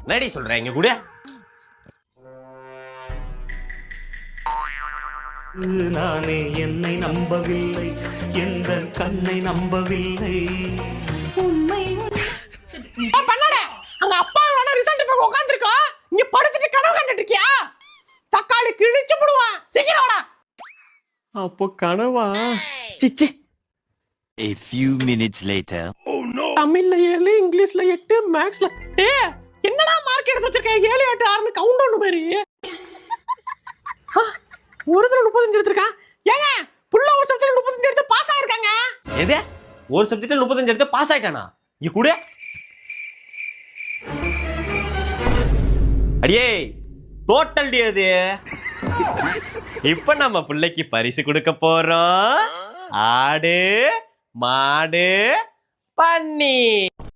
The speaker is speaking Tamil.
நடி சொல்றேன் இங்க கூட. நானே என்னை நம்பவில்லை, எந்த கண்ணை நம்பவில்லை. பண்ணாட அங்க அப்பா வேணா ரிசல்ட் போய் உட்காந்துருக்கா, இங்க படுத்துட்டு கனவு கண்டுட்டு இருக்கியா? தக்காளி கிழிச்சு போடுவான், சீக்கிரம்டா. அப்போ கனவா? சிச்சி. A few minutes later. தமிழ்ல 7, இங்கிலீஷ்ல 8, மேக்ஸ்ல என்னடா மார்க் எடுத்து வச்சிருக்க? 7, 8, 6 கவுண்ட் ஒன்று மாதிரி. ஒரு தடவை 35 எடுத்திருக்கான். ஏங்க புள்ள ஒரு சப்ஜெக்ட் 35 எடுத்து பாஸ் ஆயிருக்காங்க. எது? ஒரு சப்ஜெக்ட்ல 35 எடுத்து பாஸ் ஆயிட்டானா? இங்க கூட. அடியே டோட்டல் டி அது. இப்ப நம்ம பிள்ளைக்கு பரிசு கொடுக்க போறோம். ஆடு, மாடு, பன்னி.